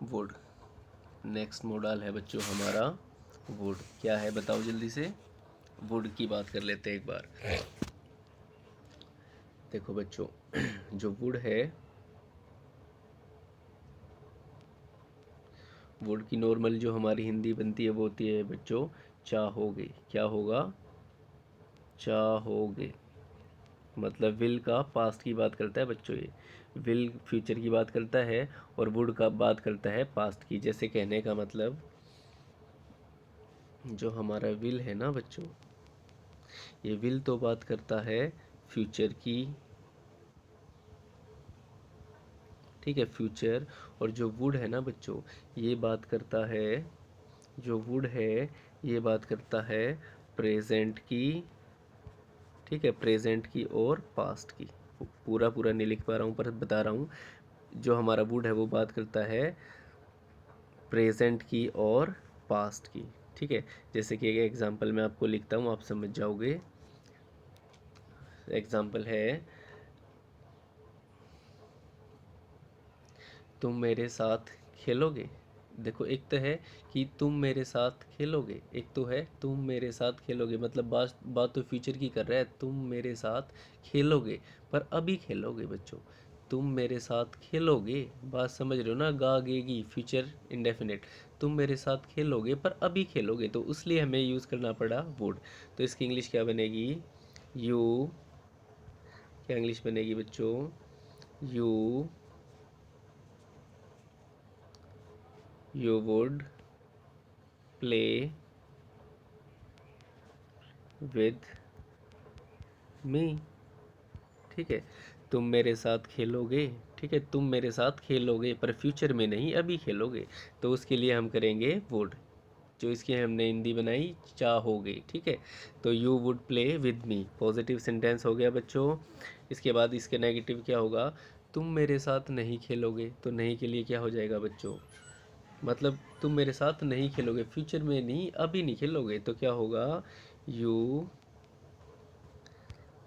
Would. Next model है बच्चों हमारा वुड। क्या है बताओ जल्दी से। वुड की बात कर लेते हैं एक बार। देखो बच्चों जो वुड है, वुड की नॉर्मल जो हमारी हिंदी बनती है वो होती है बच्चों चाहोगे। क्या होगा? चाहोगे। मतलब विल का पास्ट की बात करता है बच्चों ये। विल फ्यूचर की बात करता है और वुड का बात करता है पास्ट की। जैसे कहने का मतलब जो हमारा विल है ना बच्चों, ये विल तो बात करता है फ्यूचर की, ठीक है, फ्यूचर। और जो वुड है ना बच्चों, ये बात करता है, जो वुड है ये बात करता है प्रेजेंट की, ठीक है, प्रेजेंट की और पास्ट की। पूरा पूरा नहीं लिख पा रहा हूँ पर बता रहा हूँ। जो हमारा वुड है वो बात करता है प्रेजेंट की और पास्ट की, ठीक है। जैसे कि एक एग्जांपल मैं आपको लिखता हूँ, आप समझ जाओगे। एग्जांपल है, तुम मेरे साथ खेलोगे। देखो एक तो है कि तुम मेरे साथ खेलोगे, एक तो है तुम मेरे साथ खेलोगे। मतलब बात तो फ्यूचर की कर रहा है। तुम मेरे साथ खेलोगे, पर अभी खेलोगे बच्चों। तुम मेरे साथ खेलोगे, बात समझ रहे हो ना, गागेगी, फ्यूचर इंडेफिनिट। तुम मेरे साथ खेलोगे पर अभी खेलोगे, तो उसलिए हमें यूज़ करना पड़ा वुड। तो इसकी इंग्लिश क्या बनेगी? यू, क्या इंग्लिश बनेगी बच्चों? You, you would play with me, ठीक है। तुम मेरे साथ खेलोगे, ठीक है, तुम मेरे साथ खेलोगे पर फ्यूचर में नहीं, अभी खेलोगे। तो उसके लिए हम करेंगे वुड। जो इसकी हमने हिंदी बनाई चाहोगे, ठीक है। तो you would play with me, positive sentence हो गया बच्चों। इसके बाद इसके नेगेटिव क्या होगा? तुम मेरे साथ नहीं खेलोगे, तो नहीं के लिए क्या हो जाएगा बच्चों? मतलब तुम मेरे साथ नहीं खेलोगे, फ्यूचर में नहीं, अभी नहीं खेलोगे, तो क्या होगा? यू,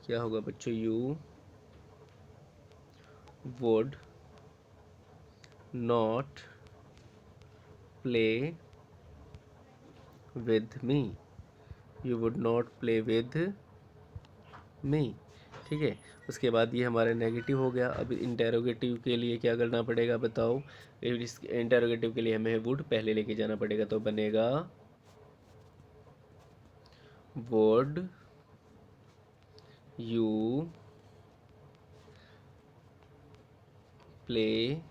क्या होगा बच्चों? You would not play with me, you would not play with me, ठीक है। उसके बाद ये हमारा नेगेटिव हो गया। अब इंटेरोगेटिव के लिए क्या करना पड़ेगा बताओ? इस इंटेरोगेटिव के लिए हमें वुड पहले लेके जाना पड़ेगा, तो बनेगा would you play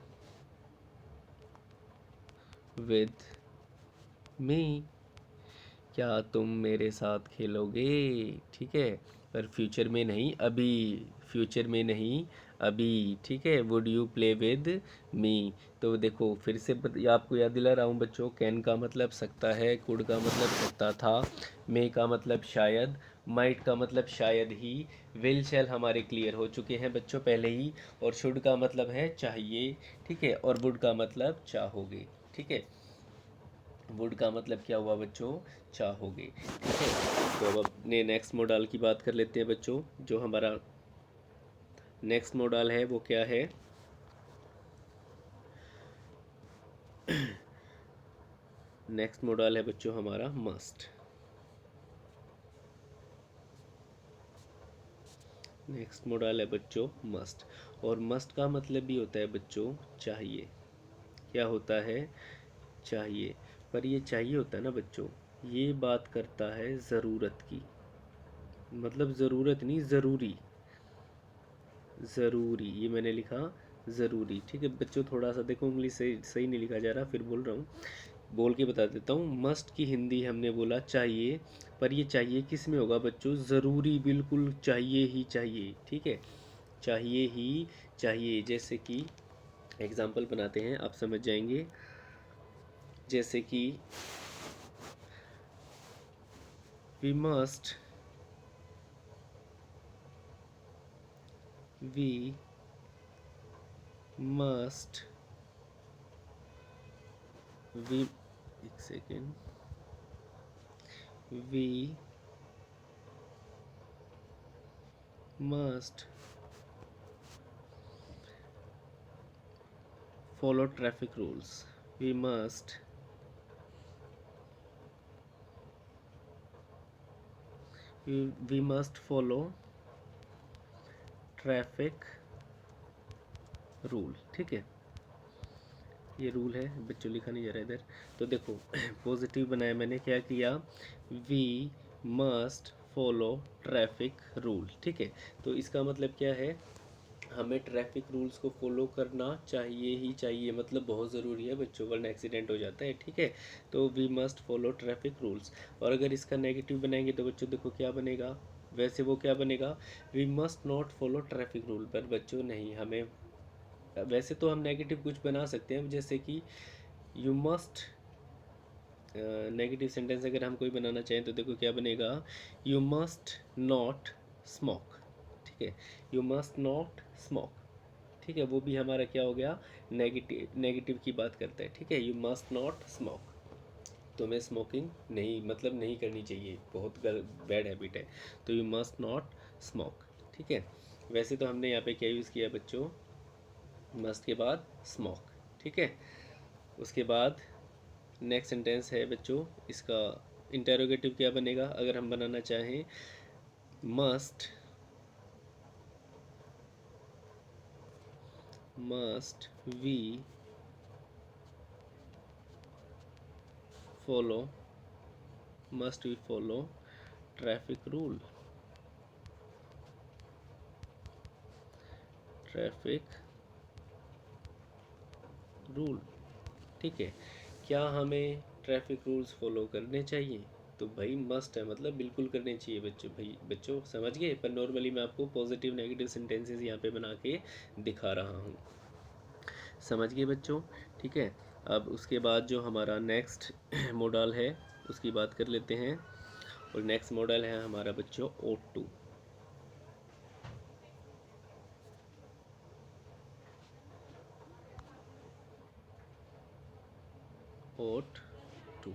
with me, क्या तुम मेरे साथ खेलोगे, ठीक है, पर फ्यूचर में नहीं, अभी, फ्यूचर में नहीं, अभी, ठीक है। Would you play with me. तो देखो फिर से आपको याद दिला रहा हूँ बच्चों। कैन का मतलब सकता है, कुड का मतलब सकता था, मे का मतलब शायद, माइट का मतलब शायद ही, विल शैल हमारे क्लियर हो चुके हैं बच्चों पहले ही, और शुड का मतलब है चाहिए, ठीक है, और वुड का मतलब चाहोगे, ठीक है। वुड का मतलब क्या हुआ बच्चों? चाहोगे, ठीक है। तो अब अपने नेक्स्ट मॉडल की बात कर लेते हैं बच्चों। जो हमारा नेक्स्ट मॉडल है वो क्या है? नेक्स्ट मॉडल है बच्चों हमारा मस्ट। नेक्स्ट मॉडल है बच्चों मस्ट। और मस्ट का मतलब भी होता है बच्चों चाहिए। क्या होता है? चाहिए। पर ये चाहिए होता है ना बच्चों, ये बात करता है ज़रूरत की। मतलब ज़रूरत नहीं, ज़रूरी, ज़रूरी, ये मैंने लिखा ज़रूरी, ठीक है बच्चों। थोड़ा सा देखो इंग्लिश सही सही नहीं लिखा जा रहा, फिर बोल रहा हूँ, बोल के बता देता हूँ। मस्ट की हिंदी हमने बोला चाहिए, पर ये चाहिए किस में होगा बच्चों? ज़रूरी, बिल्कुल चाहिए ही चाहिए, ठीक है, चाहिए ही चाहिए। जैसे कि एग्जाम्पल बनाते हैं, आप समझ जाएंगे। जैसे कि we must, we must, we, एक second, we must follow traffic rules, we must we must follow traffic rule. ठीक है, ये रूल है बच्चों, लिखा नहीं जा रहा इधर। तो देखो पॉजिटिव बनाया मैंने, क्या किया, we must follow traffic rule. ठीक है, तो इसका मतलब क्या है, हमें ट्रैफिक रूल्स को फॉलो करना चाहिए ही चाहिए, मतलब बहुत ज़रूरी है बच्चों, वरना एक्सीडेंट हो जाता है। ठीक है, तो we must follow traffic rules. और अगर इसका नेगेटिव बनाएंगे तो बच्चों देखो क्या बनेगा, वैसे वो क्या बनेगा, we must not follow traffic rule. पर बच्चों नहीं, हमें वैसे तो हम नेगेटिव कुछ बना सकते हैं, जैसे कि यू मस्ट, नेगेटिव सेंटेंस अगर हम कोई बनाना चाहें तो देखो क्या बनेगा, यू मस्ट नॉट स्मोक। ठीक है, यू मस्ट नॉट स्मोक। ठीक है, वो भी हमारा क्या हो गया, नेगेटिव, नेगेटिव की बात करता है। ठीक है, यू मस्ट नॉट स्मोक, तुम्हें स्मोकिंग नहीं, मतलब नहीं करनी चाहिए, बहुत बैड हैबिट है, तो यू मस्ट नॉट स्मोक। ठीक है, वैसे तो हमने यहाँ पे क्या यूज़ किया बच्चों, मस्ट के बाद स्मोक। ठीक है, उसके बाद नेक्स्ट सेंटेंस है बच्चों, इसका इंटेरोगेटिव क्या बनेगा, अगर हम बनाना चाहें, must must we follow must we follow traffic rule, traffic rule. ठीक है, क्या हमें ट्रैफिक रूल्स फॉलो करने चाहिए, तो भाई मस्ट है, मतलब बिल्कुल करने चाहिए बच्चों। भाई बच्चों समझ गए, पर नॉर्मली मैं आपको पॉजिटिव नेगेटिव सेंटेंसेस यहाँ पे बना के दिखा रहा हूँ, समझ गए बच्चों। ठीक है, अब उसके बाद जो हमारा नेक्स्ट मॉडल है उसकी बात कर लेते हैं, और नेक्स्ट मॉडल है हमारा बच्चों ओट टू। ओट टू,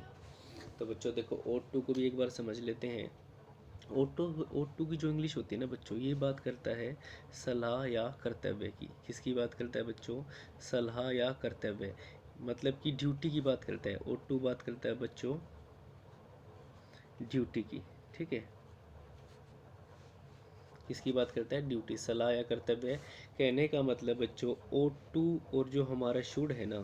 तो बच्चों देखो ओट टू को भी एक बार समझ लेते हैं। ओटो ओट टू की जो इंग्लिश होती है ना बच्चों, ये बात करता है सलाह या कर्तव्य की। किसकी बात करता है बच्चों, सलाह या कर्तव्य, मतलब कि ड्यूटी की बात करता है। ओट टू बात करता है बच्चों ड्यूटी की। ठीक है, किसकी बात करता है, ड्यूटी, सलाह या कर्तव्य। कहने का मतलब बच्चों ओट टू और जो हमारा शुड है ना,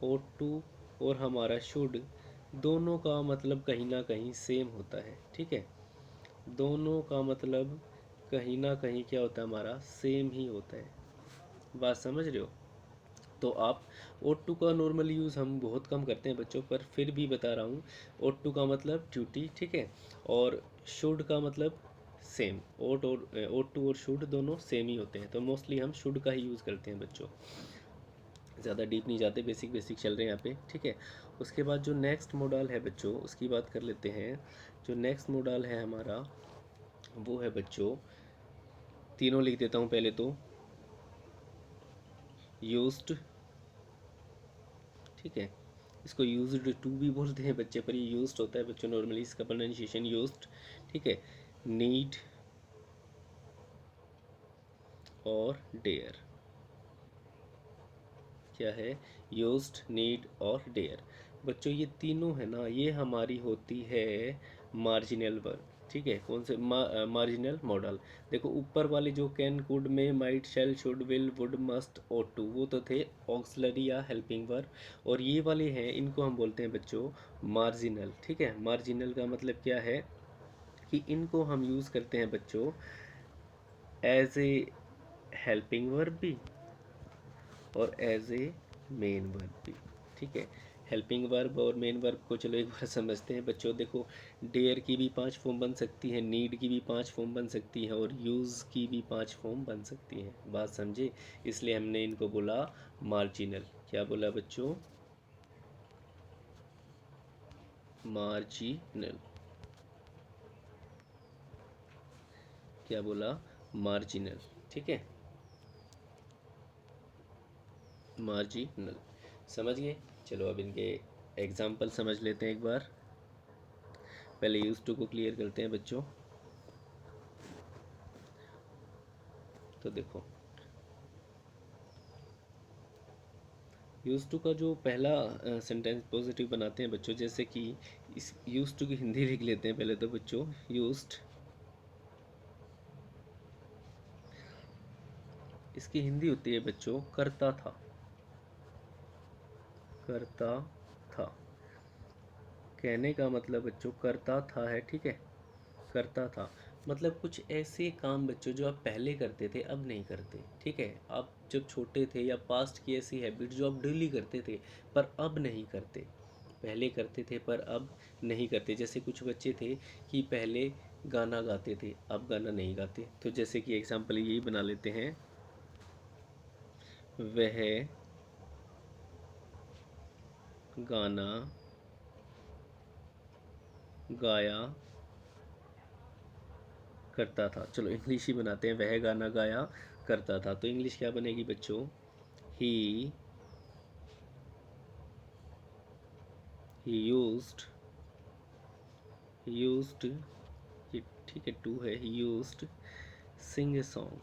ओट टू और हमारा शुड, दोनों का मतलब कहीं ना कहीं सेम होता है। ठीक है, दोनों का मतलब कहीं ना कहीं क्या होता है, हमारा सेम ही होता है। बात समझ रहे हो, तो आप ओट टू का नॉर्मल यूज़ हम बहुत कम करते हैं बच्चों, पर फिर भी बता रहा हूँ, ओट टू का मतलब ड्यूटी। ठीक है, और शुड का मतलब सेम, ओट टू और शुड दोनों सेम ही होते हैं, तो मोस्टली हम शुड का ही यूज़ करते हैं बच्चों, ज़्यादा डीप नहीं जाते, बेसिक बेसिक चल रहे हैं यहाँ पे। ठीक है, उसके बाद जो नेक्स्ट मॉडल है बच्चों उसकी बात कर लेते हैं। जो नेक्स्ट मॉडल है हमारा वो है बच्चों, तीनों लिख देता हूँ पहले तो, यूज्ड। ठीक है, इसको यूज्ड टू भी बोलते हैं बच्चे, पर ये यूज्ड होता है बच्चों, नॉर्मली इसका प्रोनाउंसिएशन यूज्ड। ठीक है, नीड और डेयर, क्या है, यूज्ड, नीड और डेयर। बच्चों ये तीनों है ना, ये हमारी होती है मार्जिनल वर्ब। ठीक है, कौन से मार्जिनल मॉडल। देखो ऊपर वाले जो can, could, may, might, shall, should, will, would, must, ought to, वो तो थे ऑक्सलरी या हेल्पिंग वर्ब, और ये वाले हैं, इनको हम बोलते हैं बच्चों मार्जिनल। ठीक है, मार्जिनल का मतलब क्या है, कि इनको हम यूज़ करते हैं बच्चों एज ए हेल्पिंग वर्ब भी और एज ए मेन वर्ब भी। ठीक है, हेल्पिंग वर्ब और मेन वर्ब को चलो एक बार समझते हैं बच्चों। देखो डेयर की भी 5 फॉर्म बन सकती है, नीड की भी 5 फॉर्म बन सकती है, और यूज़ की भी 5 फॉर्म बन सकती है। बात समझे, इसलिए हमने इनको बोला मार्जिनल। क्या बोला बच्चों, मार्जिनल, क्या बोला, मार्जिनल। ठीक है, मार्जिनल, समझ गए। चलो अब इनके एग्जाम्पल समझ लेते हैं एक बार, पहले यूज टू को क्लियर करते हैं बच्चों। तो देखो यूज टू का जो पहला सेंटेंस पॉजिटिव बनाते हैं बच्चों, जैसे कि इस यूज टू की हिंदी लिख लेते हैं पहले तो बच्चों। यूज्ड, इसकी हिंदी होती है बच्चों करता था। करता था, कहने का मतलब बच्चों करता था है, ठीक है। करता था मतलब कुछ ऐसे काम बच्चों जो आप पहले करते थे अब नहीं करते, ठीक है। आप जब छोटे थे या पास्ट की ऐसी हैबिट जो आप डेली करते थे पर अब नहीं करते, पहले करते थे पर अब नहीं करते। जैसे कुछ बच्चे थे कि पहले गाना गाते थे अब गाना नहीं गाते, तो जैसे कि एग्जांपल यही बना लेते हैं, वह गाना गाया करता था। चलो इंग्लिश ही बनाते हैं, वह गाना गाया करता था, तो इंग्लिश क्या बनेगी बच्चों, ही यूज्ड, यूज्ड, ये ठीक है टू है, used sing a song,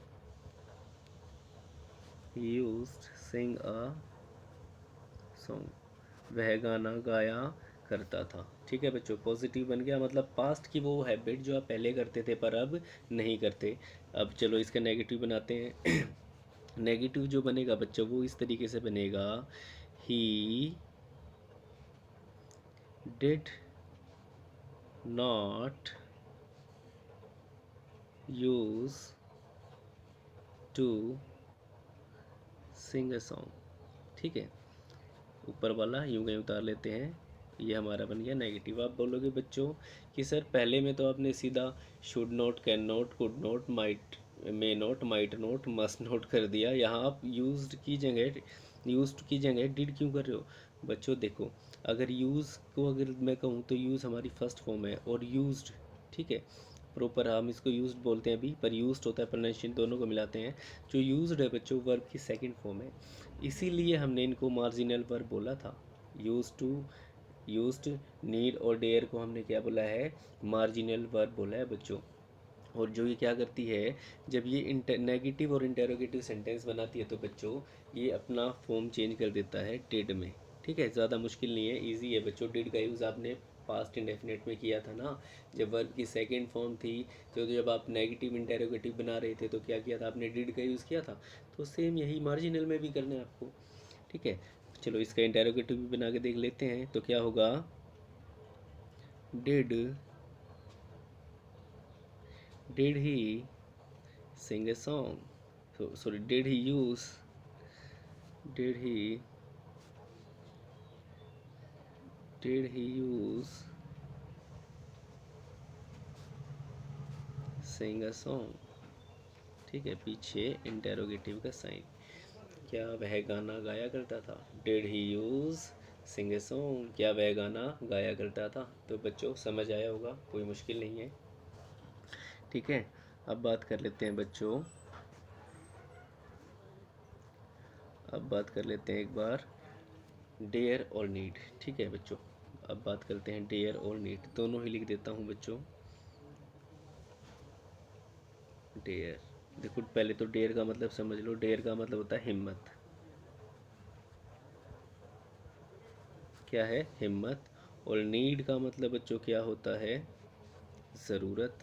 used sing a song, वह गाना गाया करता था। ठीक है बच्चों, पॉजिटिव बन गया मतलब पास्ट की वो हैबिट जो आप पहले करते थे पर अब नहीं करते। अब चलो इसका नेगेटिव बनाते हैं। नेगेटिव जो बनेगा बच्चों वो इस तरीके से बनेगा, he did not use to sing a song. ठीक है, ऊपर वाला यूं कहीं उतार लेते हैं, ये हमारा बन गया नेगेटिव। आप बोलोगे बच्चों कि सर पहले में तो आपने सीधा should not, can not, could not, might, may not, might not, must not कर दिया, यहाँ आप यूज्ड की जगह, यूज्ड की जगह डिड क्यों कर रहे हो बच्चों। देखो अगर यूज़ को अगर मैं कहूँ तो यूज़ हमारी फर्स्ट फॉर्म है और यूज्ड, ठीक है, प्रॉपर हम इसको यूज्ड बोलते हैं अभी, पर यूज्ड होता है प्रोनाउंसिएशन, दोनों को मिलाते हैं। जो यूज्ड है बच्चों वर्ब की सेकंड फॉर्म है, इसीलिए हमने इनको मार्जिनल वर्ब बोला था। यूज टू, यूज्ड, नीड और डेयर को हमने क्या बोला है, मार्जिनल वर्ब बोला है बच्चों। और जो ये क्या करती है, जब ये नेगेटिव और इंटेरोगेटिव सेंटेंस बनाती है तो बच्चों ये अपना फॉर्म चेंज कर देता है डिड में। ठीक है, ज़्यादा मुश्किल नहीं है, इजी है बच्चों। डिड का यूज़ आपने पास्ट इंडेफिनेट में किया था ना, जब वर्ब की सेकंड फॉर्म थी, तो जब आप नेगेटिव इंटेरोगेटिव बना रहे थे तो क्या किया था आपने, डिड का यूज़ किया था। तो सेम यही मार्जिनल में भी करना है आपको। ठीक है, चलो इसका इंटेरोगेटिव भी बना के देख लेते हैं, तो क्या होगा, did, did he sing a song, so sorry, did he did he use sing a song। ठीक है, पीछे इंटेरोगेटिव का साइन, क्या वह गाना गाया करता था, did he use sing a song, क्या वह गाना गाया करता था। तो बच्चों समझ आया होगा, कोई मुश्किल नहीं है। ठीक है, अब बात कर लेते हैं बच्चों, अब बात कर लेते हैं एक बार डेयर और नीड। ठीक है बच्चों, अब बात करते हैं डेयर और नीड, दोनों ही लिख देता हूँ बच्चों। डेयर, देखो पहले तो डेयर का मतलब समझ लो, डेयर का मतलब होता है हिम्मत। क्या है, हिम्मत। और नीड का मतलब बच्चों क्या होता है, ज़रूरत।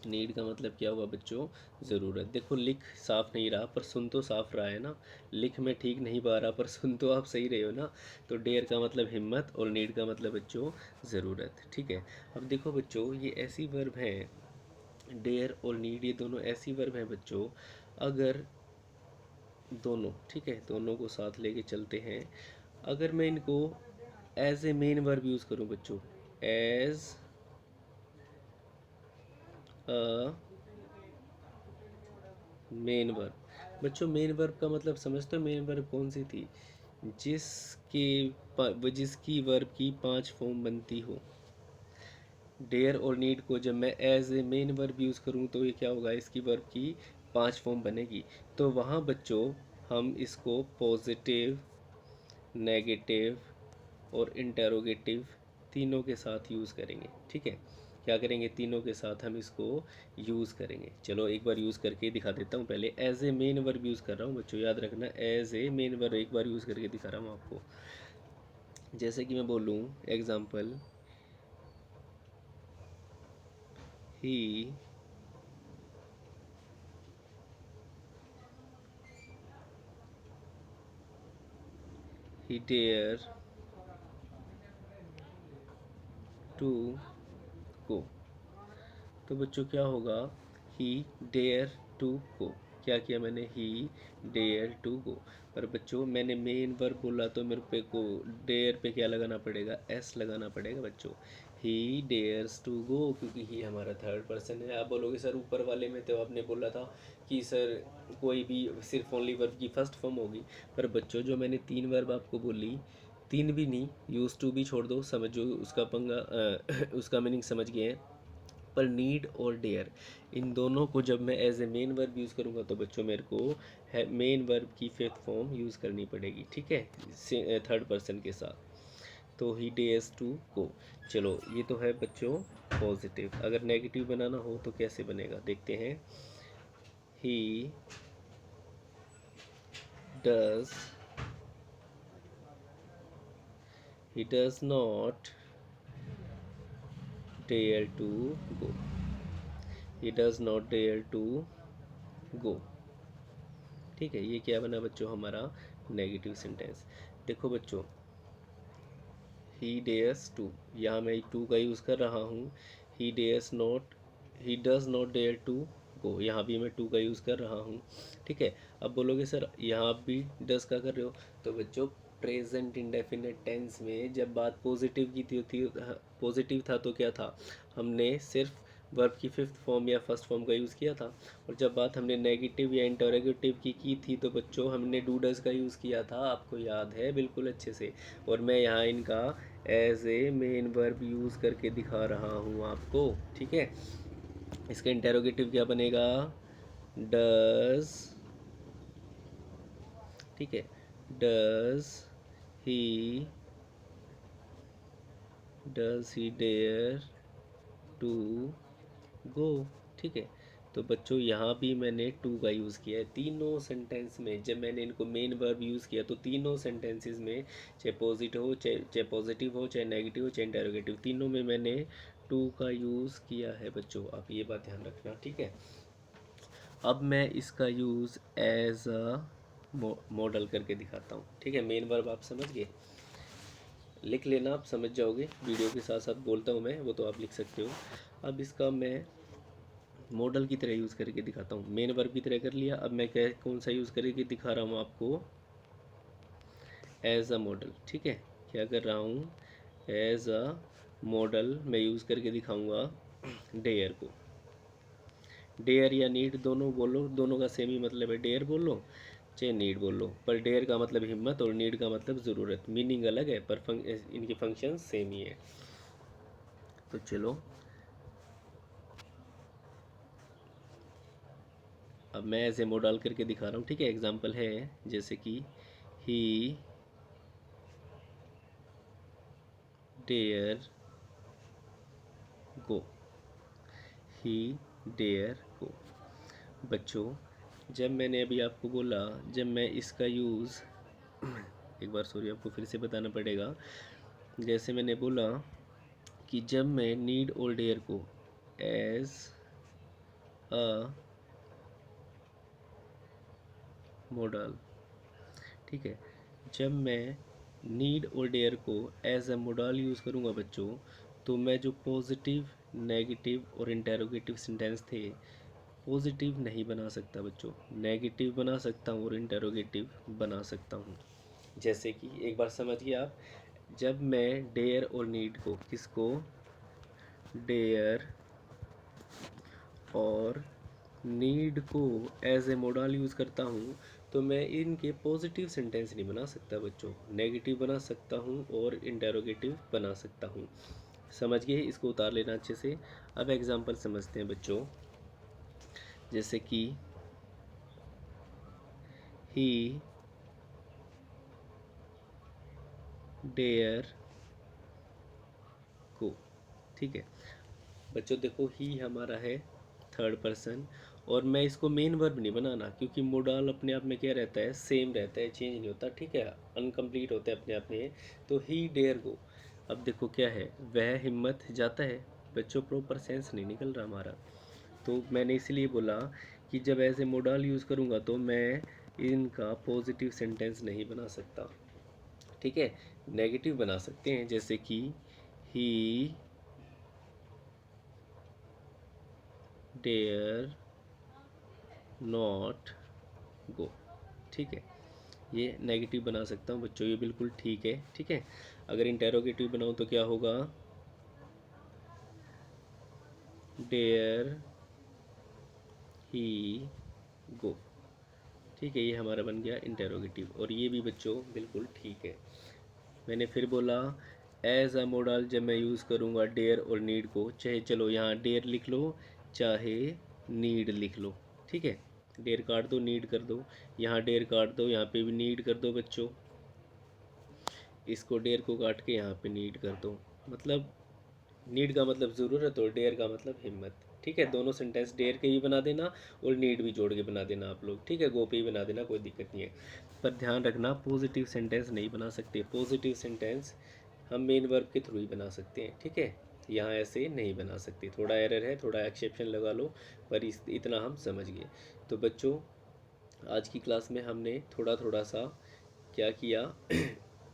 नीड का मतलब क्या हुआ बच्चों, ज़रूरत। देखो लिख साफ नहीं रहा पर सुन तो साफ रहा है ना, लिख में ठीक नहीं पा रहा पर सुन तो आप सही रहे हो ना। तो डेयर का मतलब हिम्मत और नीड का मतलब बच्चों ज़रूरत। ठीक है, अब देखो बच्चों ये ऐसी वर्ब हैं, डेयर और नीड ये दोनों ऐसी वर्ब हैं बच्चों, अगर दोनों, ठीक है, दोनों को साथ लेके चलते हैं, अगर मैं इनको as a main verb use करूँ बच्चों, एज अ मेन वर्ब। बच्चों मेन वर्ब का मतलब समझते हो, मेन वर्ब कौन सी थी, जिसकी वर्ब की 5 फॉर्म बनती हो। डेयर और नीड को जब मैं as a main verb use करूँ तो ये क्या होगा, इसकी वर्ब की 5 फॉर्म बनेगी। तो वहाँ बच्चों हम इसको पॉजिटिव, नेगेटिव और इंटेरोगेटिव तीनों के साथ यूज़ करेंगे। ठीक है, क्या करेंगे, तीनों के साथ हम इसको यूज़ करेंगे। चलो एक बार यूज़ करके दिखा देता हूँ। पहले as a main verb use कर रहा हूँ बच्चों, याद रखना, एज ए मेन वर्ब एक बार यूज़ करके दिखा रहा हूँ आपको। जैसे कि मैं बोलूँ example, he dare to go. तो बच्चों क्या होगा, ही डेयर टू गो, क्या किया मैंने, ही डेयर टू गो। पर बच्चों मैंने मेन वर्ब बोला तो मेरे पे को डेयर पे क्या लगाना पड़ेगा, एस लगाना पड़ेगा बच्चों। ही डेयर्स टू गो, क्योंकि ही हमारा थर्ड पर्सन है। आप बोलोगे सर ऊपर वाले में तो आपने बोला था कि सर कोई भी सिर्फ ओनली वर्ब की फर्स्ट फॉर्म होगी। पर बच्चों जो मैंने तीन वर्ब आपको बोली, तीन भी नहीं, यूज टू भी छोड़ दो, समझो उसका पंगा उसका मीनिंग समझ गए हैं। पर नीड और डेयर, इन दोनों को जब मैं as a main verb use करूँगा तो बच्चों मेरे को है मेन वर्ब की फिफ्थ फॉर्म यूज़ करनी पड़ेगी, ठीक है, थर्ड पर्सन के साथ। तो ही डेयर्स टू गो। चलो ये तो है बच्चों पॉजिटिव। अगर नेगेटिव बनाना हो तो कैसे बनेगा देखते हैं। He does he does not dare to go. He does not dare to go, ठीक है। ये क्या बना बच्चों, हमारा नेगेटिव सेंटेंस। देखो बच्चों, ही डेयर्स टू, यहाँ मैं टू का यूज़ कर रहा हूँ। He dares not, he does not dare to go, यहाँ भी मैं टू का यूज़ कर रहा हूँ, ठीक है। अब बोलोगे सर यहाँ भी डज का कर रहे हो, तो बच्चों प्रेजेंट इंडेफिनेट टेंस में जब बात पॉजिटिव की थी, पॉजिटिव था तो क्या था, हमने सिर्फ वर्ब की फिफ्थ फॉर्म या फर्स्ट फॉर्म का यूज़ किया था। और जब बात हमने नेगेटिव या इंटरोगेटिव की थी तो बच्चों हमने डू डज का यूज़ किया था, आपको याद है बिल्कुल अच्छे से। और मैं यहाँ इनका as a main verb use करके दिखा रहा हूँ आपको, ठीक है। इसका इंटरोगेटिव क्या बनेगा, डज, ठीक है, does he dare to go, ठीक है। तो बच्चों यहाँ भी मैंने टू का यूज़ किया है तीनों सेंटेंस में। जब मैंने इनको मेन वर्ब यूज़ किया तो तीनों सेंटेंसेस में, चाहे पॉजिटिव हो, चाहे पॉजिटिव हो, चाहे नेगेटिव हो, चाहे इंटरोगेटिव, तीनों में मैंने टू का यूज़ किया है बच्चों, आप ये बात ध्यान रखना, ठीक है। अब मैं इसका यूज़ एज अ मॉडल करके दिखाता हूँ, ठीक है। मेन वर्ब आप समझ गए, लिख लेना, आप समझ जाओगे, वीडियो के साथ साथ बोलता हूँ मैं, वो तो आप लिख सकते हो। अब इसका मैं मॉडल की तरह यूज़ करके दिखाता हूँ। मेन वर्ब की तरह कर लिया, अब मैं क्या कौन सा यूज़ करके दिखा रहा हूँ आपको, एज अ मॉडल, ठीक है। क्या कर रहा हूँ, एज अ मॉडल मैं यूज़ करके दिखाऊंगा डेयर को। डेयर या नीड दोनों बोलो, दोनों का सेम ही मतलब है, डेयर बोलो चाहे नीड बोलो, पर डेयर का मतलब हिम्मत और नीड का मतलब ज़रूरत, मीनिंग अलग है पर इनके फंक्शन सेम ही है। तो चलो अब मैं ऐसे मॉडल करके दिखा रहा हूँ, ठीक है। एग्जांपल है जैसे कि ही डेयर गो, ही डेयर गो। बच्चों जब मैंने अभी आपको बोला, जब मैं इसका यूज़ एक बार सॉरी आपको फिर से बताना पड़ेगा। जैसे मैंने बोला कि जब मैं नीड और डेयर को एज अ मॉडल, ठीक है, जब मैं नीड और डेयर को एज अ मॉडल यूज़ करूँगा बच्चों, तो मैं जो पॉजिटिव, नेगेटिव और इंटेरोगेटिव सेंटेंस थे, पॉजिटिव नहीं बना सकता बच्चों, नेगेटिव बना सकता हूँ और इंटेरोगेटिव बना सकता हूँ। जैसे कि एक बार समझिए आप, जब मैं डेयर और नीड को, किसको, डेयर और नीड को एज ए मॉडल यूज़ करता हूँ, तो मैं इनके पॉजिटिव सेंटेंस नहीं बना सकता बच्चों, नेगेटिव बना सकता हूँ और इंटेरोगेटिव बना सकता हूँ। समझ गए, इसको उतार लेना अच्छे से। अब एग्जांपल समझते हैं बच्चों, जैसे कि ही डेयर को, ठीक है। बच्चों देखो ही हमारा है थर्ड पर्सन, और मैं इसको मेन वर्ब नहीं बनाना, क्योंकि मोडाल अपने आप में क्या रहता है, सेम रहता है, चेंज नहीं होता, ठीक है, अनकम्प्लीट होता है अपने आप में। तो ही डेयर गो, अब देखो क्या है, वह हिम्मत जाता है। बच्चों प्रॉपर सेंस नहीं निकल रहा हमारा, तो मैंने इसलिए बोला कि जब ऐसे मोडाल यूज़ करूँगा तो मैं इनका पॉजिटिव सेंटेंस नहीं बना सकता, ठीक है। नेगेटिव बना सकते हैं, जैसे कि ही डेयर नॉट गो, ठीक है, ये नेगेटिव बना सकता हूँ बच्चों, ये बिल्कुल ठीक है, ठीक है। अगर इंटेरोगेटिव बनाऊँ तो क्या होगा, डेयर ही गो, ठीक है, ये हमारा बन गया इंटेरोगेटिव, और ये भी बच्चों बिल्कुल ठीक है। मैंने फिर बोला एज अ मॉडल जब मैं यूज़ करूँगा डेयर और नीड को, चाहे चलो यहाँ डेयर लिख लो चाहे नीड लिख लो, ठीक है, डेयर काट दो नीड कर दो, यहाँ डेयर काट दो यहाँ पे भी नीड कर दो बच्चों, इसको डेयर को काट के यहाँ पे नीड कर दो, मतलब नीड का मतलब ज़रूरत और डेयर का मतलब हिम्मत, ठीक है। दोनों सेंटेंस डेयर के ही बना देना और नीड भी जोड़ के बना देना आप लोग, ठीक है, गो पे ही बना देना, कोई दिक्कत नहीं है। पर ध्यान रखना पॉजिटिव सेंटेंस नहीं बना सकते, पॉजिटिव सेंटेंस हम मेन वर्ब के थ्रू ही बना सकते हैं, ठीक है, यहाँ ऐसे नहीं बना सकते, थोड़ा एरर है, थोड़ा एक्सेप्शन लगा लो, पर इतना हम समझ गए। तो बच्चों आज की क्लास में हमने थोड़ा थोड़ा सा क्या किया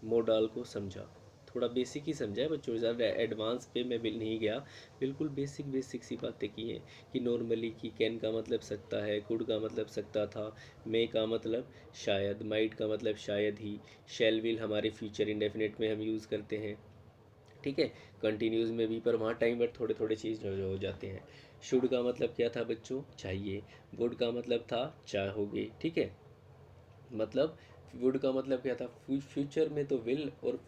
मोडाल को समझा, थोड़ा बेसिक ही समझा है बच्चों, ज़्यादा एडवांस पे मैं बिल नहीं गया, बिल्कुल बेसिक बेसिक सी बातें की हैं कि नॉर्मली कि कैन का मतलब सकता है, कुड का मतलब सकता था, मे का मतलब शायद, माइट का मतलब शायद ही, शैल विल हमारे फ्यूचर इंडेफिनिट में हम यूज़ करते हैं, ठीक है, कंटिन्यूज में भी, पर वहाँ टाइम पर थोड़े थोड़े चीज़ हो जाते हैं। शुड का मतलब क्या था बच्चों, चाहिए, वुड का मतलब था चाहोगे, ठीक है, मतलब वुड का मतलब क्या था, फ्यूचर में तो विल, और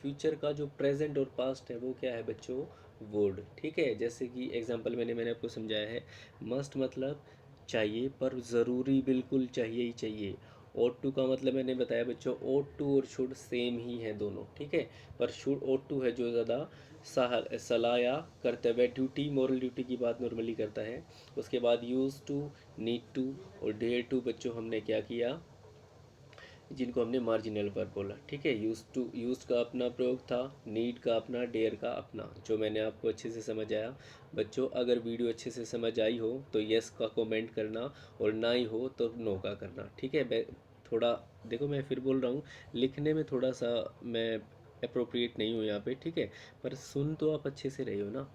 फ्यूचर का जो प्रेजेंट और पास्ट है वो क्या है बच्चों, वुड, ठीक है। जैसे कि एग्जांपल मैंने आपको समझाया है, मस्ट मतलब चाहिए, पर ज़रूरी बिल्कुल चाहिए ही चाहिए। ओट टू का मतलब मैंने बताया बच्चों, ओट टू और शुड सेम ही है दोनों, ठीक है, पर शुड ओट टू है जो ज़्यादा सलाह या कर्तव्य, ड्यूटी, मॉरल ड्यूटी की बात नॉर्मली करता है। उसके बाद यूज़ टू, नीड टू और डेयर टू बच्चों हमने क्या किया, जिनको हमने मार्जिनल वर्ब बोला, ठीक है। यूज का अपना प्रयोग था, नीड का अपना, डेयर का अपना, जो मैंने आपको अच्छे से समझ आया। बच्चों अगर वीडियो अच्छे से समझ आई हो तो यस का कमेंट करना, और ना ही हो तो नो का करना, ठीक है। थोड़ा देखो मैं फिर बोल रहा हूँ, लिखने में थोड़ा सा मैं अप्रोप्रिएट नहीं हूँ यहाँ पे, ठीक है, पर सुन तो आप अच्छे से रहे हो ना,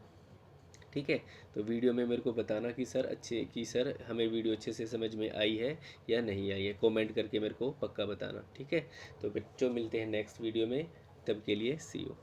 ठीक है। तो वीडियो में मेरे को बताना कि सर हमें वीडियो अच्छे से समझ में आई है या नहीं आई है, कमेंट करके मेरे को पक्का बताना, ठीक है। तो बच्चों मिलते हैं नेक्स्ट वीडियो में, तब के लिए सी यू।